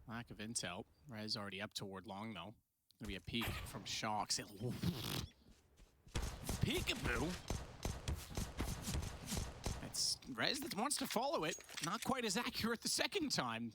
Lack of intel. Rez already up toward long, though. Gonna be a peek from Shocks. Peekaboo! It's Rez that wants to follow it. Not quite as accurate the second time,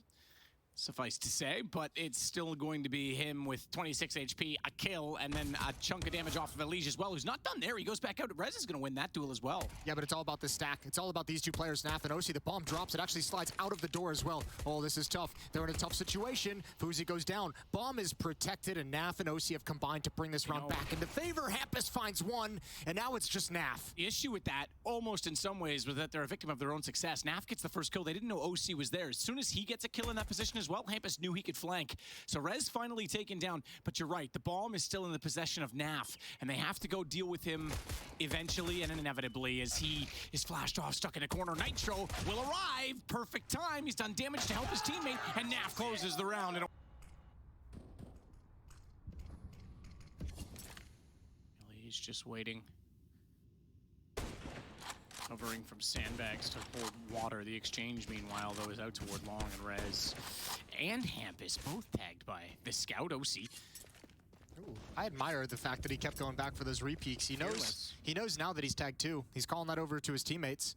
suffice to say, but it's still going to be him with 26 HP, a kill, and then a chunk of damage off of Elige as well, who's not done there. He goes back out. Rez is going to win that duel as well. Yeah, but it's all about the stack. It's all about these two players, Naf and Osi. The bomb drops. It actually slides out of the door as well. Oh, this is tough. They're in a tough situation. Fuzi goes down. Bomb is protected, and Naf and Osi have combined to bring this round back into favor. Hampus finds one, and now it's just Naf. The issue with that, almost in some ways, was that they're a victim of their own success. Naf gets the first kill. They didn't know Osi was there. As soon as he gets a kill in that position as well, Hampus knew he could flank. So Rez finally taken down, but you're right, the bomb is still in the possession of Naf, and they have to go deal with him eventually and inevitably as he is flashed off, stuck in a corner. Nitro will arrive, perfect time, he's done damage to help his teammate, and Naf closes the round. He's just waiting. Covering from sandbags to hold water. The exchange, meanwhile, though, is out toward long, and Rez and Hampus both tagged by the scout, OC. Ooh, I admire the fact that he kept going back for those repeaks. He knows now that he's tagged too. He's calling that over to his teammates.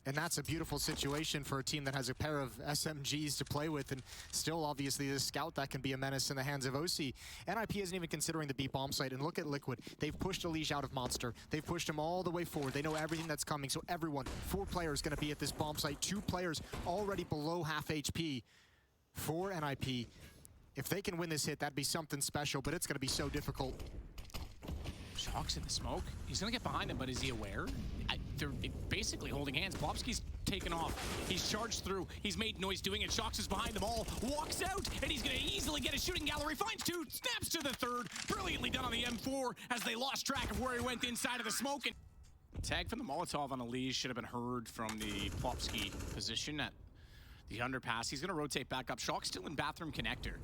And that's a beautiful situation for a team that has a pair of SMGs to play with, and still, obviously, the scout that can be a menace in the hands of OC. NIP isn't even considering the B bomb site, and look at Liquid. They've pushed Elige out of Monster. They've pushed him all the way forward. They know everything that's coming, so everyone, 4 players going to be at this bomb site. 2 players already below half HP for NIP. If they can win this hit, that'd be something special, but it's going to be so difficult. Shocks in the smoke. He's going to get behind him, but is he aware? They're basically holding hands. Plopsky's taken off. He's charged through. He's made noise doing it. Shocks is behind them all. Walks out, and he's going to easily get a shooting gallery. Finds 2, snaps to the 3rd. Brilliantly done on the M4 as they lost track of where he went inside of the smoke. And tag from the Molotov on Elige should have been heard from the Plopsky position at the underpass. He's going to rotate back up. Shocks still in bathroom connector.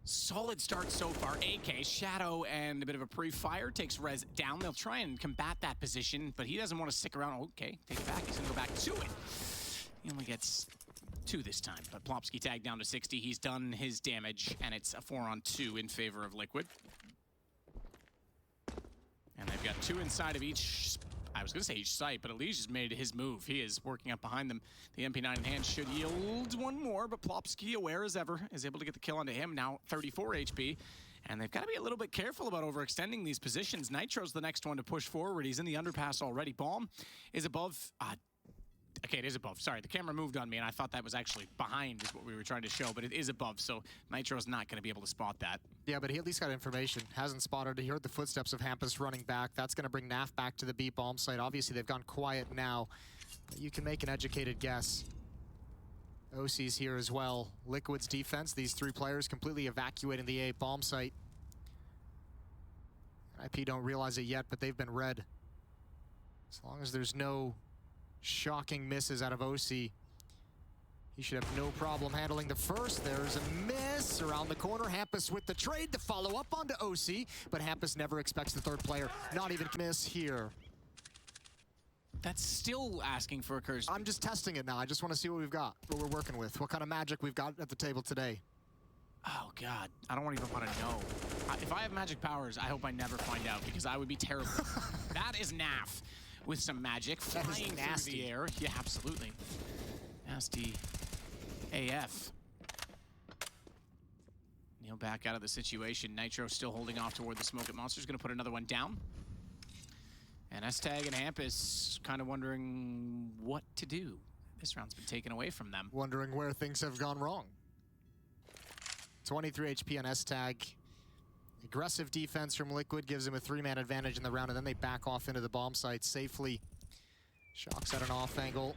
Solid start so far. AK, Shadow, and a bit of a pre-fire takes Rez down. They'll try and combat that position, but he doesn't want to stick around. Okay, take it back. He's going to go back to it. He only gets 2 this time, but Plopsky tagged down to 60. He's done his damage, and it's a 4-on-2 in favor of Liquid. And they've got 2 inside of each, I was going to say each site, but Elige has made his move. He is working up behind them. The MP9 in hand should yield 1 more, but Plopsky, aware as ever, is able to get the kill onto him. Now 34 HP, and they've got to be a little bit careful about overextending these positions. Nitro's the next one to push forward. He's in the underpass already. Bomb is above. Okay, it is above. Sorry, the camera moved on me, and I thought that was actually behind is what we were trying to show, but it is above, so Nitro's not going to be able to spot that. Yeah, but he at least got information. Hasn't spotted. He heard the footsteps of Hampus running back. That's going to bring Naf back to the B bomb site. Obviously, they've gone quiet now, but you can make an educated guess. OC's here as well. Liquid's defense, these 3 players completely evacuating the A bomb site. IP don't realize it yet, but they've been read. As long as there's no shocking misses out of OC, he should have no problem handling the first. There's a miss around the corner. Hampus with the trade to follow up onto OC, but Hampus never expects the 3rd player. Not even miss here. That's still asking for a curse. I'm just testing it now. I just want to see what we've got, what we're working with, what kind of magic we've got at the table today. Oh, God. I don't even want to know. If I have magic powers, I hope I never find out, because I would be terrible. That is Naf with some magic flying through the air. Yeah, absolutely. Nasty AF. Neil back out of the situation. Nitro still holding off toward the smoke at Monster's going to put another one down. And S-Tag and Hampus kind of wondering what to do. This round's been taken away from them. Wondering where things have gone wrong. 23 HP on S-Tag. Aggressive defense from Liquid gives him a 3-man advantage in the round, and then they back off into the bomb site safely. Shocks at an off angle.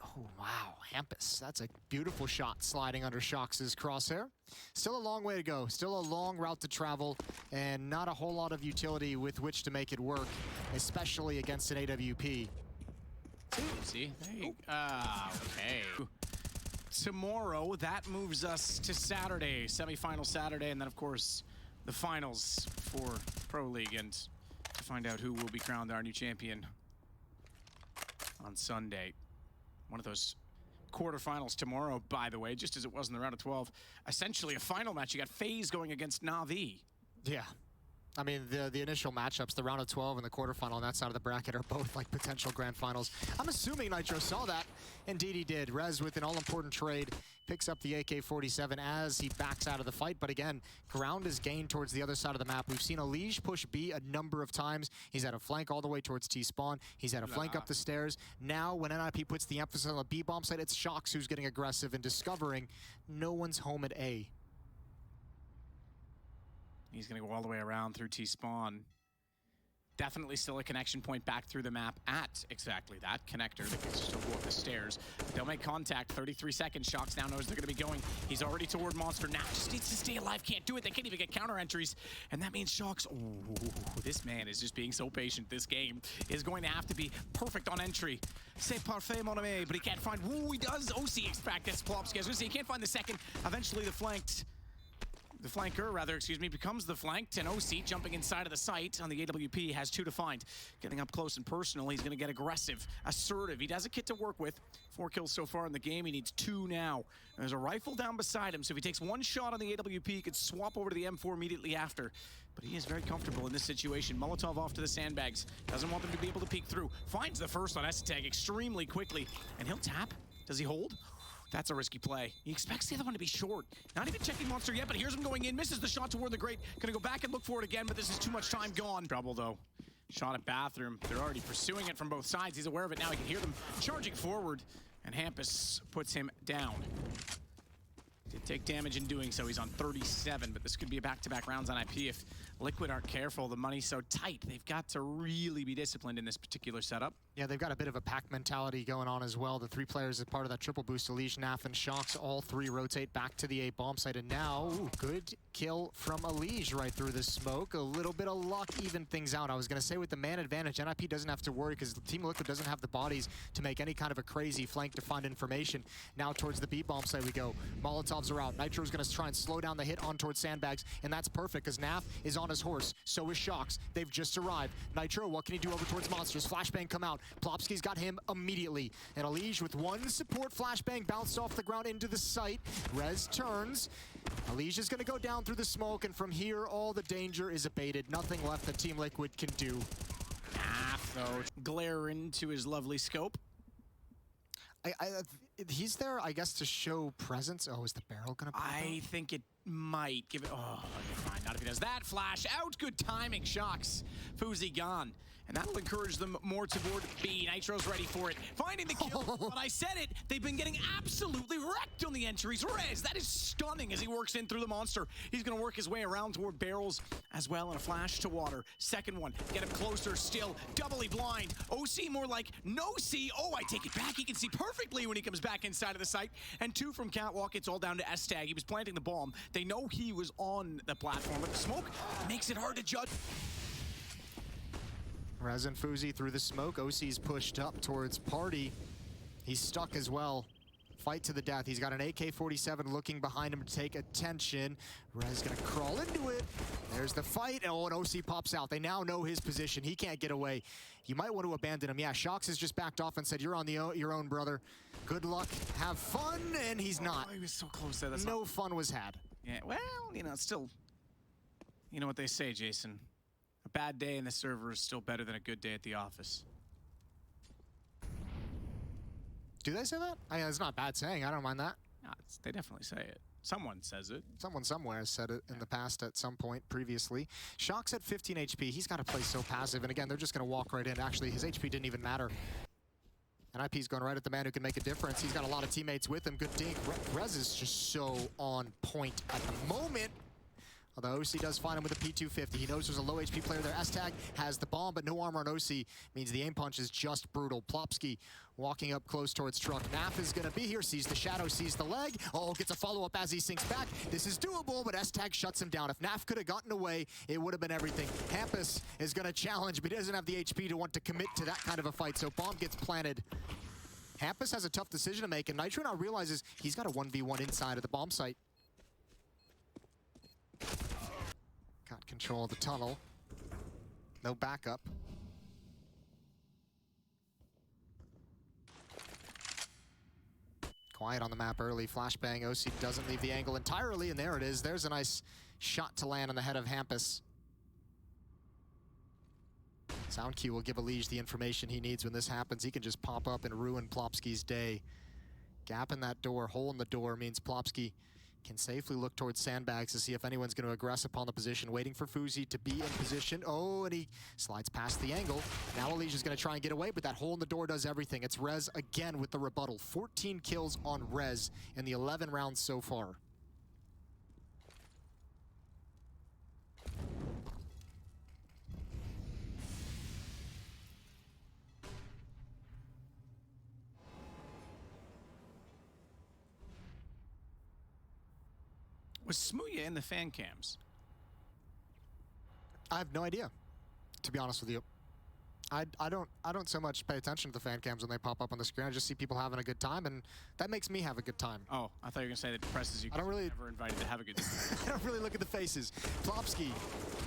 Oh, wow, Hampus. That's a beautiful shot sliding under Shocks' crosshair. Still a long way to go. Still a long route to travel, and not a whole lot of utility with which to make it work, especially against an AWP. See? There you go. Okay. Tomorrow, that moves us to Saturday, semifinal Saturday, and then, of course, the finals for Pro League, and to find out who will be crowned our new champion on Sunday. One of those quarterfinals tomorrow, by the way, just as it was in the round of 12. Essentially a final match. You got FaZe going against Na'Vi. Yeah. I mean, the initial matchups, the round of 12 and the quarterfinal on that side of the bracket are both like potential grand finals. I'm assuming Nitro saw that. Indeed he did. Rez with an all-important trade picks up the AK-47 as he backs out of the fight. But again, ground is gained towards the other side of the map. We've seen Elige push B a number of times. He's had a flank all the way towards T-spawn. He's had a flank up the stairs. Now, when NIP puts the emphasis on the B bomb site, it's Shox who's getting aggressive and discovering no one's home at A. He's going to go all the way around through T-spawn. Definitely still a connection point back through the map at exactly that connector. They can still go up the stairs. They'll make contact. 33 seconds. Shox now knows they're going to be going. He's already toward Monster. Now just needs to stay alive. Can't do it. They can't even get counter entries. And that means Shox, this man is just being so patient. This game is going to have to be perfect on entry. C'est parfait, mon ami. But he can't find, he does. OC expect this. Plopsky. I was going to say, he can't find the second. Eventually the flanker, rather, excuse me, becomes the flanked, and OC jumping inside of the site on the AWP has 2 to find. Getting up close and personal, he's gonna get aggressive, assertive. He has a kit to work with. 4 kills so far in the game, he needs 2 now. And there's a rifle down beside him, so if he takes 1 shot on the AWP, he could swap over to the M4 immediately after. But he is very comfortable in this situation. Molotov off to the sandbags. Doesn't want them to be able to peek through. Finds the first on S-Tag extremely quickly, and he'll tap. Does he hold? That's a risky play. He expects the other one to be short. Not even checking Monster yet, but here's him going in. Misses the shot toward the grate. Gonna go back and look for it again, but this is too much time gone. Trouble, though. Shot at Bathroom. They're already pursuing it from both sides. He's aware of it now. He can hear them charging forward, and Hampus puts him down. Did take damage in doing so. He's on 37, but this could be a back-to-back rounds on IP if Liquid aren't careful. The money's so tight. They've got to really be disciplined in this particular setup. Yeah, they've got a bit of a pack mentality going on as well. The 3 players as part of that triple boost, Elige, Naf, and Shox, all 3 rotate back to the A bomb site. And now, good kill from Elige right through the smoke. A little bit of luck even things out. I was going to say with the man advantage, NIP doesn't have to worry because Team Liquid doesn't have the bodies to make any kind of a crazy flank to find information. Now towards the B bomb site we go. Molotovs are out. Nitro's going to try and slow down the hit on towards sandbags, and that's perfect because Naf is on his horse. So is Shox. They've just arrived. Nitro, what can he do over towards Monsters? Flashbang come out. Plopsky's got him immediately. And Elige with 1 support flashbang bounced off the ground into the site. Rez turns. Elige is going to go down through the smoke, and from here, all the danger is abated. Nothing left that Team Liquid can do. Though, glare into his lovely scope. He's there, I guess, to show presence. Oh, is the barrel going to pop I out? think it might give it. Oh, fine. Not if he does that. Flash out. Good timing. Shox. Fuzi gone. And that'll encourage them more toward B. Nitro's ready for it. Finding the kill. But I said it. They've been getting absolutely wrecked on the entries. Rez, that is stunning as he works in through the Monster. He's going to work his way around toward barrels as well, and a flash to water. Second one. Get him closer still. Doubly blind. OC more like no see. Oh, I take it back. He can see perfectly when he comes back inside of the site. And 2 from Catwalk. It's all down to S-Tag. He was planting the bomb. They know he was on the platform, but the smoke makes it hard to judge. Rez and Fuzi through the smoke. OC's pushed up towards Party. He's stuck as well. Fight to the death. He's got an AK-47 looking behind him to take attention. Rez gonna crawl into it. There's the fight. Oh, and OC pops out. They now know his position. He can't get away. You might want to abandon him. Yeah, Shox has just backed off and said, you're on your own, brother. Good luck. Have fun. And he's not. Oh, he was so close there. That's no fun was had. Yeah, well, you know, it's still, you know what they say, Jason. A bad day in the server is still better than a good day at the office. Do they say that? I mean, it's not a bad saying. I don't mind that. No, they definitely say it. Someone says it. Someone somewhere has said it in the past at some point previously. Shox at 15 HP. He's got to play so passive. And again, they're just going to walk right in. Actually, his HP didn't even matter. And IP's going right at the man who can make a difference. He's got a lot of teammates with him. Good dink. Rez is just so on point at the moment. Although OC does find him with a P250. He knows there's a low HP player there. S-Tag has the bomb, but no armor on OC. Means the aim punch is just brutal. Plopsky walking up close towards Truck. Naf is going to be here. Sees the shadow, sees the leg. Oh, gets a follow-up as he sinks back. This is doable, but S-Tag shuts him down. If Naf could have gotten away, it would have been everything. Hampus is going to challenge, but he doesn't have the HP to want to commit to that kind of a fight, so bomb gets planted. Hampus has a tough decision to make, and Nitro now realizes he's got a 1v1 inside of the bomb site. Got control of the tunnel. No backup. quiet on the map early. Flashbang, OC doesn't leave the angle entirely, and there it is. There's a nice shot to land on the head of Hampus. SoundQ will give Elige the information he needs when this happens. He can just pop up and ruin Plopsky's day. Gap in that door, hole in the door means Plopsky can safely look towards sandbags to see if anyone's going to aggress upon the position, waiting for Fuzi to be in position. Oh, and he slides past the angle. Now Elige is going to try and get away, but that hole in the door does everything. It's Rez again with the rebuttal. 14 kills on Rez in the 11 rounds so far. Was Smooya in the fan cams? I have no idea, to be honest with you. I don't so much pay attention to the fan cams when they pop up on the screen. I just see people having a good time, and that makes me have a good time. Oh, I thought you were gonna say that depresses you. I don't really never invited to have a good time. I don't really look at the faces. Plopsky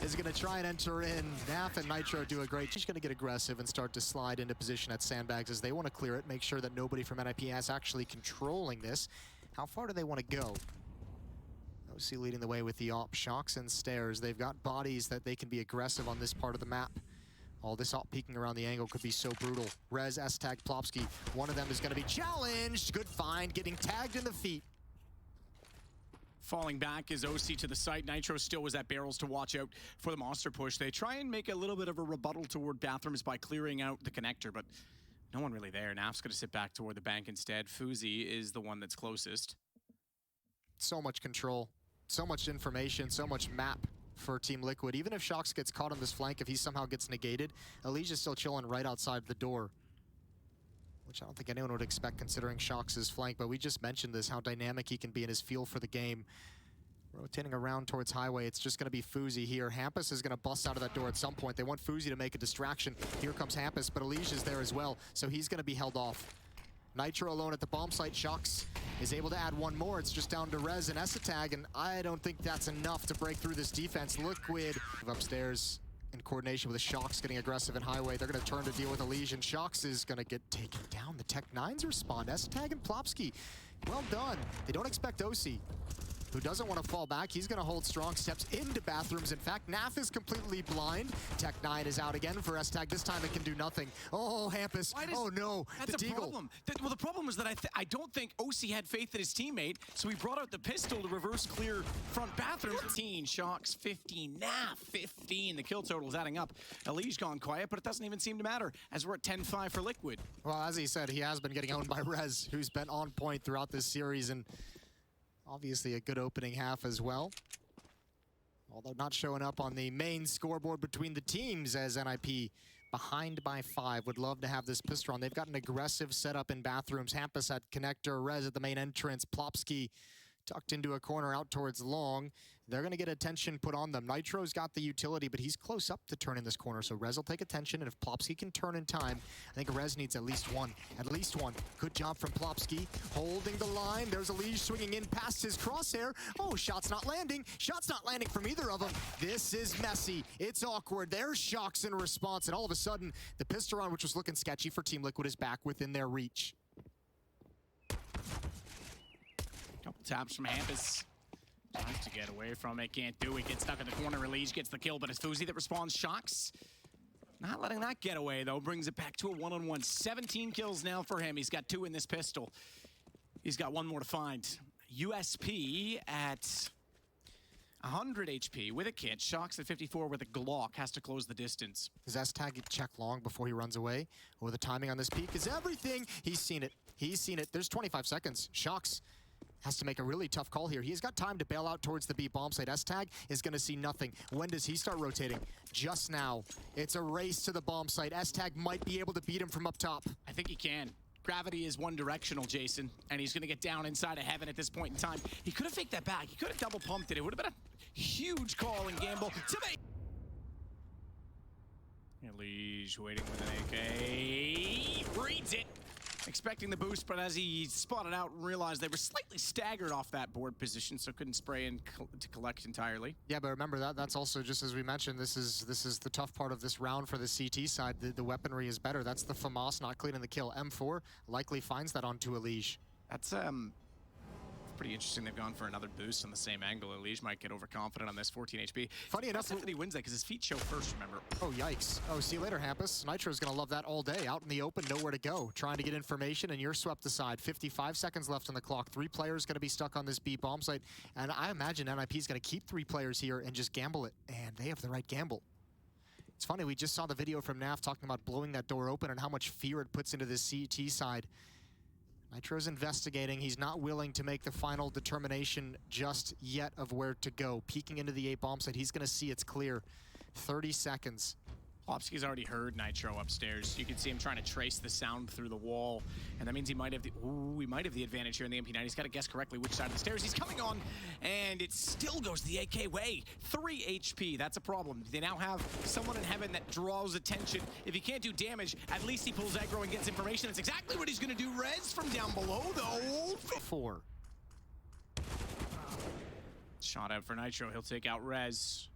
is going to try and enter in. Naf and Nitro do a great. He's going to get aggressive and start to slide into position at sandbags as they want to clear it, make sure that nobody from NIP is actually controlling this. How far do they want to go? OC leading the way with the op. Shocks and stairs. They've got bodies that they can be aggressive on this part of the map. All this op peeking around the angle could be so brutal. Rez, S-Tag, Plopsky. One of them is going to be challenged. Good find, getting tagged in the feet. Falling back is OC to the site. Nitro still was at barrels to watch out for the monster push. They try and make a little bit of a rebuttal toward bathrooms by clearing out the connector, but no one really there. Naf's going to sit back toward the bank instead. Fuzi is the one that's closest. So much control. So much information, so much map for Team Liquid. Even if Shocks gets caught on this flank, if he somehow gets negated, Elige is still chilling right outside the door, which I don't think anyone would expect considering Shocks' flank, but we just mentioned this, how dynamic he can be in his feel for the game. Rotating around towards highway, it's just going to be Fuzi here. Hampus is going to bust out of that door at some point. They want Fuzi to make a distraction. Here comes Hampus, but Elige is there as well, so he's going to be held off. Nitro alone at the bomb site. Shocks is able to add one more. It's just down to Rez and Esatag, and I don't think that's enough to break through this defense. Liquid upstairs in coordination with the Shocks getting aggressive in highway. They're going to turn to deal with Elige, and Shocks is going to get taken down. The Tech-9s respond. Esatag and Plopsky, well done. They don't expect OC, who doesn't want to fall back. He's going to hold strong, steps into bathrooms. In fact, Naf is completely blind. Tech-9 is out again for S-Tag. This time it can do nothing. Oh, Hampus. Oh, no. That's a problem. Well, the problem was that I don't think OC had faith in his teammate, so he brought out the pistol to reverse clear front bathroom. 15, Shocks 15, Naf 15. The kill total is adding up. Elige gone quiet, but it doesn't even seem to matter as we're at 10-5 for Liquid. Well, as he said, he has been getting owned by Rez, who's been on point throughout this series, and obviously a good opening half as well. Although not showing up on the main scoreboard between the teams as NIP behind by 5. Would love to have this pistol on. They've got an aggressive setup in bathrooms. Hampus at connector, Rez at the main entrance, Plopsky tucked into a corner out towards long. They're going to get attention put on them. Nitro's got the utility, but he's close up to turn in this corner, so Rez will take attention, and if Plopsky can turn in time, I think Rez needs at least one. At least one. Good job from Plopsky, holding the line. There's Elige swinging in past his crosshair. Oh, shot's not landing. Shot's not landing from either of them. This is messy. It's awkward. There's Shocks in response, and all of a sudden, the pistol round, which was looking sketchy for Team Liquid, is back within their reach. Couple taps from Hampus. Tries to get away from it, can't do it. Gets stuck in the corner, Elige gets the kill, but it's Fuzi that responds. Shocks not letting that get away, though. Brings it back to a one-on-one. 17 kills now for him. He's got 2 in this pistol. He's got 1 more to find. USP at 100 HP with a kit. Shocks at 54 with a Glock. Has to close the distance. Does S-Tag check long before he runs away? Or the timing on this peak is everything. He's seen it. He's seen it. There's 25 seconds. Shocks has to make a really tough call here. He's got time to bail out towards the B bomb site. S-Tag is going to see nothing. When does he start rotating? Just now. It's a race to the bomb site. S-Tag might be able to beat him from up top. I think he can. Gravity is one-directional, Jason, and he's going to get down inside of heaven at this point in time. He could have faked that back. He could have double pumped it. It would have been a huge call and gamble to make. Elige waiting with an AK. Reads it. Expecting the boost, but as he spotted out and realized they were slightly staggered off that board position, so couldn't spray in to collect entirely. Yeah, but remember that's also, just as we mentioned, this is the tough part of this round for the CT side. The weaponry is better. That's the FAMAS not cleaning the kill. M4 likely finds that onto Elige. That's pretty interesting. They've gone for another boost on the same angle. Elige might get overconfident on this 14 HP. Funny enough that he wins that because his feet show first, remember. Oh, yikes. Oh, see you later, Hampus. Nitro's going to love that all day. Out in the open, nowhere to go. Trying to get information, and you're swept aside. 55 seconds left on the clock. 3 players going to be stuck on this B bomb site. And I imagine NIP is going to keep 3 players here and just gamble it. And they have the right gamble. It's funny, we just saw the video from NAF talking about blowing that door open and how much fear it puts into the CT side. Nitro's investigating. He's not willing to make the final determination just yet of where to go. Peeking into the A bomb site, he's going to see it's clear. 30 seconds. Plopsky's already heard Nitro upstairs. You can see him trying to trace the sound through the wall, and that means he might have the advantage here in the MP9. He's got to guess correctly which side of the stairs he's coming on, and it still goes the AK way. 3 HP, that's a problem. They now have someone in heaven that draws attention. If he can't do damage, at least he pulls aggro and gets information. That's exactly what he's going to do. Rez from down below, though. 4. Shot out for Nitro. He'll take out Rez.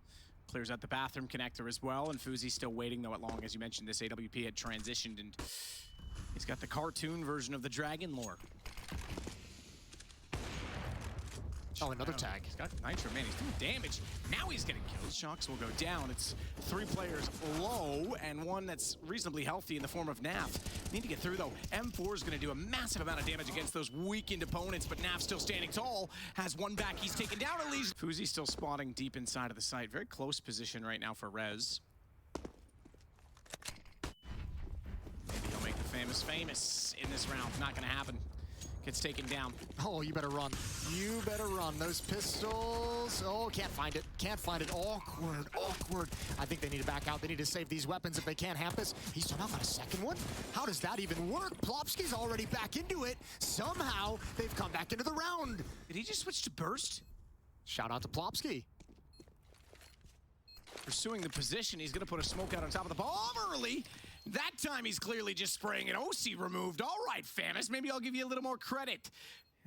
Clears out the bathroom connector as well, and Fuzi's still waiting, though, at long. As you mentioned, this AWP had transitioned, and he's got the cartoon version of the Dragon lore. Oh, another tag. He's got Nitro, man. He's doing damage. Now he's getting killed. Shocks will go down. It's 3 players low and 1 that's reasonably healthy in the form of NAF. Need to get through, though. M4 is going to do a massive amount of damage against those weakened opponents, but NAF still standing tall. Has 1 back. He's taken down at least. Fuzi's still spotting deep inside of the site. Very close position right now for Rez. Maybe he'll make the famous in this round. Not going to happen. Gets taken down. Oh, you better run. You better run. Those pistols. Oh, can't find it. Can't find it. Awkward. Awkward. I think they need to back out. They need to save these weapons if they can't. Hampus, he's turned off on a second one? How does that even work? Plopsky's already back into it. Somehow, they've come back into the round. Did he just switch to burst? Shout out to Plopsky. Pursuing the position, he's going to put a smoke out on top of the bomb early. That time he's clearly just spraying it. OC removed. All right, Famis, maybe I'll give you a little more credit.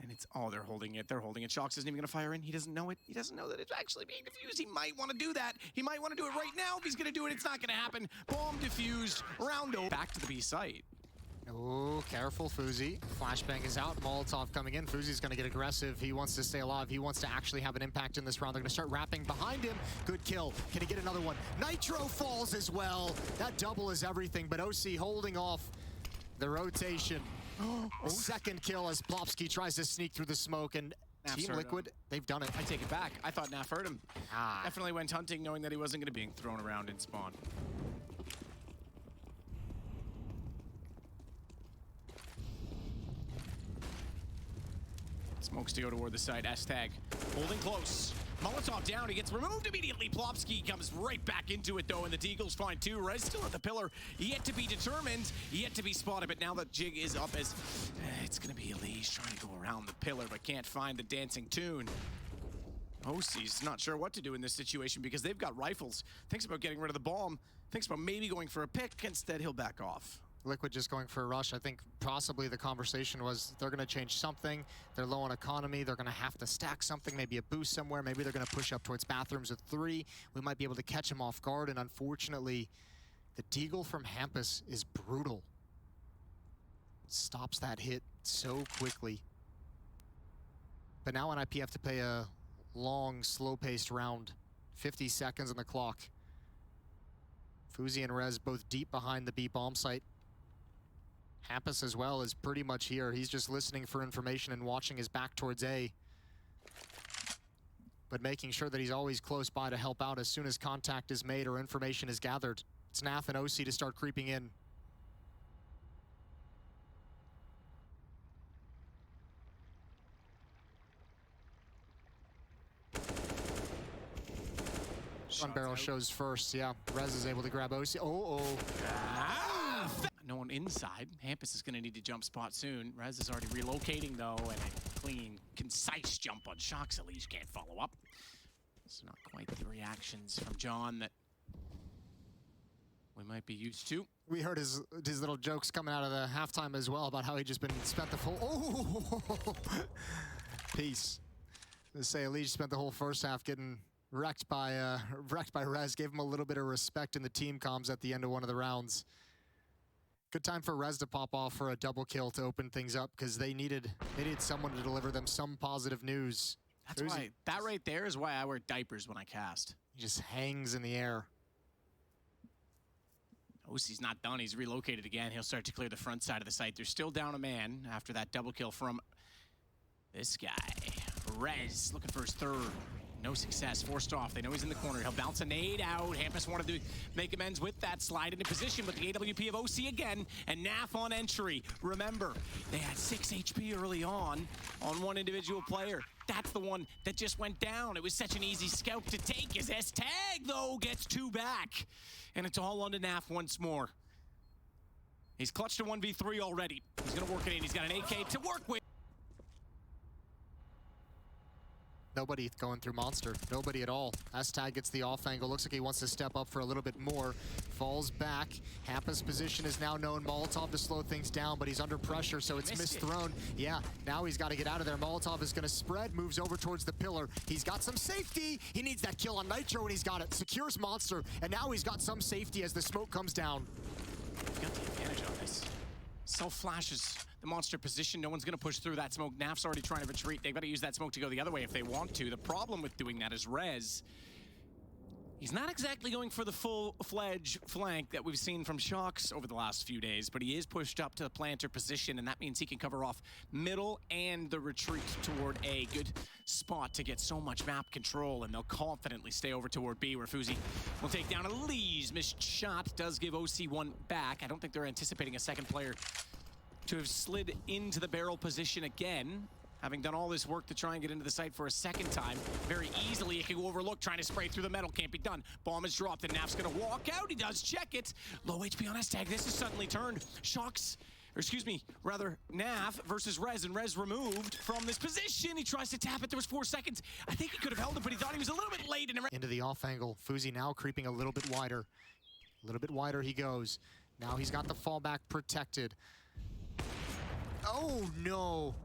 And it's, oh, they're holding it. They're holding it. Shocks isn't even going to fire in. He doesn't know it. He doesn't know that it's actually being defused. He might want to do that. He might want to do it right now. If he's going to do it, it's not going to happen. Bomb defused. Round over. Back to the B site. Oh, careful, Fuzi. Flashbang is out. Molotov coming in. Fuzi's going to get aggressive. He wants to stay alive. He wants to actually have an impact in this round. They're going to start wrapping behind him. Good kill. Can he get another one? Nitro falls as well. That double is everything, but OC holding off the rotation. Second kill as Plopsky tries to sneak through the smoke, and Team Liquid, they've done it. I take it back. I thought Naf heard him. Definitely went hunting knowing that he wasn't going to be thrown around in spawn. Smokes to go toward the side. S-tag holding close. Molotov down. He gets removed immediately. Plopsky comes right back into it, though, and the Deagle's fine, too. Rez still at the pillar. Yet to be determined. Yet to be spotted, but now the jig is up as it's going to be Elise trying to go around the pillar, but can't find the dancing tune. OC's not sure what to do in this situation because they've got rifles. Thinks about getting rid of the bomb. Thinks about maybe going for a pick. Instead, he'll back off. Liquid just going for a rush. I think possibly the conversation was they're going to change something. They're low on economy. They're going to have to stack something, maybe a boost somewhere. Maybe they're going to push up towards bathrooms with 3. We might be able to catch him off guard. And unfortunately, the Deagle from Hampus is brutal. Stops that hit so quickly. But now NIP have to play a long, slow-paced round. 50 seconds on the clock. Fuzi and Rez both deep behind the B bomb site. Hampus as well is pretty much here. He's just listening for information and watching his back towards A. But making sure that he's always close by to help out as soon as contact is made or information is gathered. It's Nath and OC to start creeping in. One barrel shows first, yeah. Rez is able to grab OC. No one inside. Hampus is going to need to jump spot soon. Rez is already relocating, though, and a clean, concise jump on Shocks. Elise can't follow up. It's not quite the reactions from John that we might be used to. We heard his little jokes coming out of the halftime as well about how he just been spent the full... Oh! Peace. To say Elise spent the whole first half getting wrecked by Rez. Gave him a little bit of respect in the team comms at the end of one of the rounds. Good time for Rez to pop off for a double kill to open things up because they needed someone to deliver them some positive news. That's why, that right there is why I wear diapers when I cast. He just hangs in the air. OC's not done. He's relocated again. He'll start to clear the front side of the site. They're still down a man after that double kill from this guy. Rez looking for his third. No success. Forced off. They know he's in the corner. He'll bounce a nade out. Hampus wanted to make amends with that. Slide into position with the AWP of OC again. And Naf on entry. Remember, they had 6 HP early on one individual player. That's the one that just went down. It was such an easy scout to take. His S-Tag, though, gets 2 back. And it's all on to Naf once more. He's clutched a 1v3 already. He's going to work it in. He's got an AK to work with. Nobody going through Monster. Nobody at all. S-Tag gets the off angle. Looks like he wants to step up for a little bit more. Falls back. Hampa's position is now known. Molotov to slow things down, but he's under pressure, so it's misthrown. Yeah, now he's got to get out of there. Molotov is going to spread, moves over towards the pillar. He's got some safety. He needs that kill on Nitro, and he's got it. Secures Monster, and now he's got some safety as the smoke comes down. He's got the advantage on this. Self-flashes the Monster position. No one's going to push through that smoke. Naf's already trying to retreat. They've got to use that smoke to go the other way if they want to. The problem with doing that is Rez. He's not exactly going for the full-fledged flank that we've seen from Shox over the last few days, but he is pushed up to the planter position, and that means he can cover off middle and the retreat toward A. Good spot to get so much map control, and they'll confidently stay over toward B, where Fuzi will take down Elise. Missed shot does give OC one back. I don't think they're anticipating a second player to have slid into the barrel position again. Having done all this work to try and get into the site for a second time, very easily it can go overlooked. Trying to spray through the metal, can't be done. Bomb is dropped, and Naf's gonna walk out. He does check it. Low HP on S-Tag. This is suddenly turned. Shox, or excuse me, rather Naf versus Rez, and Rez removed from this position. He tries to tap it. There was 4 seconds. I think he could have held it, but he thought he was a little bit late. Into the off angle. Fuzi now creeping a little bit wider. A little bit wider he goes. Now he's got the fallback protected. Oh no!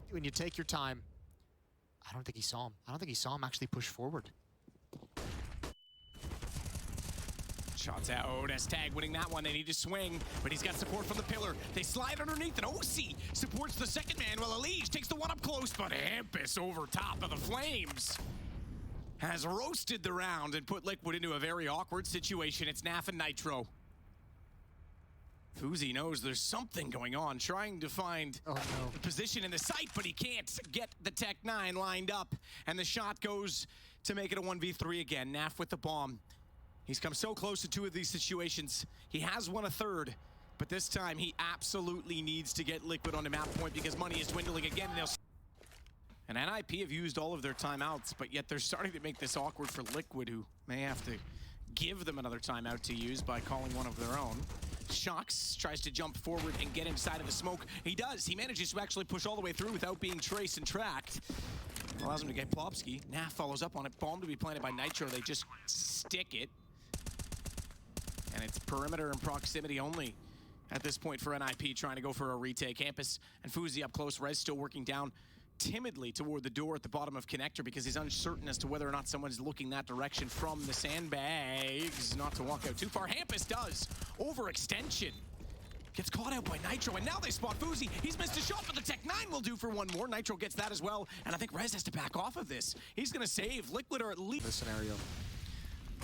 When you take your time. I don't think he saw him. I don't think he saw him actually push forward. Shots out. S-Tag winning that one. They need to swing, but he's got support from the pillar. They slide underneath, and OC supports the second man while Elige takes the one up close, but Hampus over top of the flames has roasted the round and put Liquid into a very awkward situation. It's Naf and Nitro. Fuzi knows there's something going on, trying to find a position in the site, but he can't get the Tech-9 lined up, and the shot goes to make it a 1v3 again. Naf with the bomb. He's come so close to 2 of these situations. He has won a third, but this time he absolutely needs to get Liquid on the map point because money is dwindling again. And NIP have used all of their timeouts, but yet they're starting to make this awkward for Liquid, who may have to give them another timeout to use by calling one of their own. Shox tries to jump forward and get inside of the smoke. He does. He manages to actually push all the way through without being traced and tracked. Allows him to get Plopsky. Naf follows up on it. Bomb to be planted by Nitro. They just stick it. And it's perimeter and proximity only at this point for NIP, trying to go for a retake. Hampus and Fuzi up close. Rez still working down timidly toward the door at the bottom of Connector because he's uncertain as to whether or not someone's looking that direction from the sandbags. Not to walk out too far. Hampus does. Overextension. Gets caught out by Nitro, and now they spot Fuzi. He's missed a shot, but the Tech-9 will do for one more. Nitro gets that as well, and I think Rez has to back off of this. He's going to save Liquid, or at least... This scenario.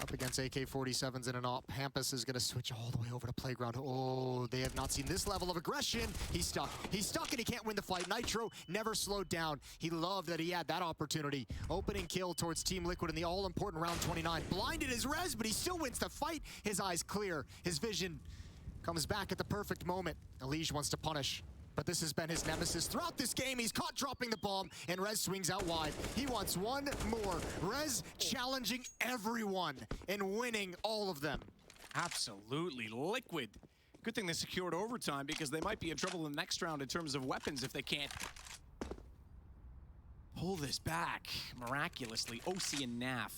Up against AK-47s in an op. Hampus is going to switch all the way over to Playground. Oh, they have not seen this level of aggression. He's stuck. He's stuck and he can't win the fight. Nitro never slowed down. He loved that he had that opportunity. Opening kill towards Team Liquid in the all-important round 29. Blinded is Rez, but he still wins the fight. His eyes clear. His vision comes back at the perfect moment. Elige wants to punish, but this has been his nemesis throughout this game. He's caught dropping the bomb, and Rez swings out wide. He wants one more. Rez challenging everyone and winning all of them. Absolutely. Liquid. Good thing they secured overtime because they might be in trouble in the next round in terms of weapons if they can't pull this back miraculously. OC and Naf.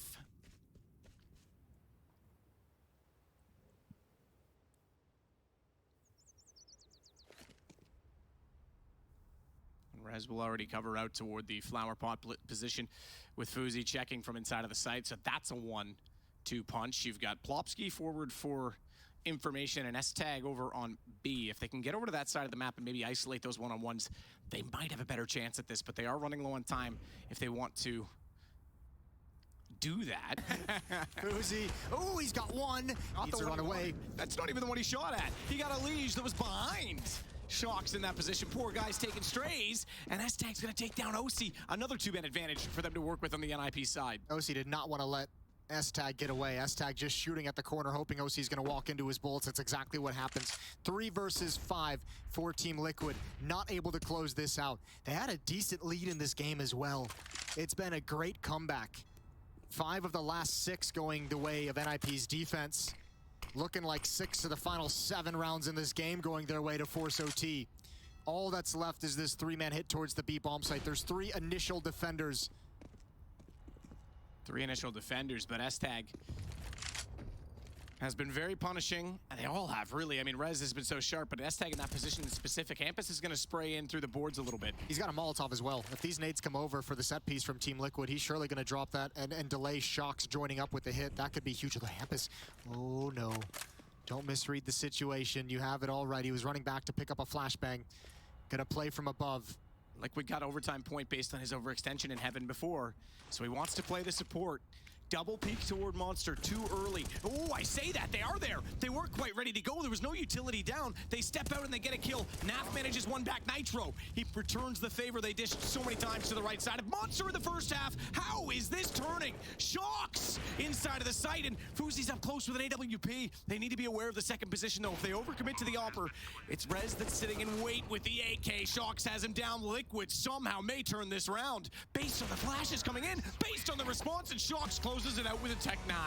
Rez will already cover out toward the flower pot position with Fuzi checking from inside of the site. So that's a 1-2 punch. You've got Plopsky forward for information, and S-Tag over on B. If they can get over to that side of the map and maybe isolate those one-on-ones, they might have a better chance at this, but they are running low on time if they want to do that. Uzi, oh, he's got one. Needs to run away. That's not even the one he shot at. He got a liege that was behind. Shox in that position. Poor guy's taking strays, and S-Tag's gonna take down OC. Another two-man advantage for them to work with on the NIP side. OC did not want to let S-Tag get away. S-Tag just shooting at the corner, hoping OC's gonna walk into his bullets. That's exactly what happens. 3 versus 5 for Team Liquid. Not able to close this out. They had a decent lead in this game as well. It's been a great comeback. 5 of the last 6 going the way of NIP's defense. Looking like 6 of the final 7 rounds in this game going their way to force OT. All that's left is this 3-man hit towards the B bomb site. There's 3 initial defenders. 3 initial defenders, but S-Tag has been very punishing, and they all have, really. I mean, Rez has been so sharp, but S-Tag in that position in specific, Hampus is going to spray in through the boards a little bit. He's got a Molotov as well. If these nades come over for the set piece from Team Liquid, he's surely going to drop that and delay Shox joining up with the hit. That could be huge. The Hampus, oh no. Don't misread the situation. You have it all right. He was running back to pick up a flashbang. Gonna play from above. Liquid got overtime point based on his overextension in Heaven before, so he wants to play the support. Double peek toward Monster too early. Oh, I say that. They are there. They weren't quite ready to go. There was no utility down. They step out and they get a kill. Naf manages one back. Nitro. He returns the favor they dished so many times to the right side of Monster in the first half. How is this turning? Shox inside of the site, and Fuzi's up close with an AWP. They need to be aware of the second position, though. If they overcommit to the offer, it's Rez that's sitting in wait with the AK. Shox has him down. Liquid somehow may turn this round. Based on the flashes coming in, based on the response, and Shox closes it out with a Tech 9.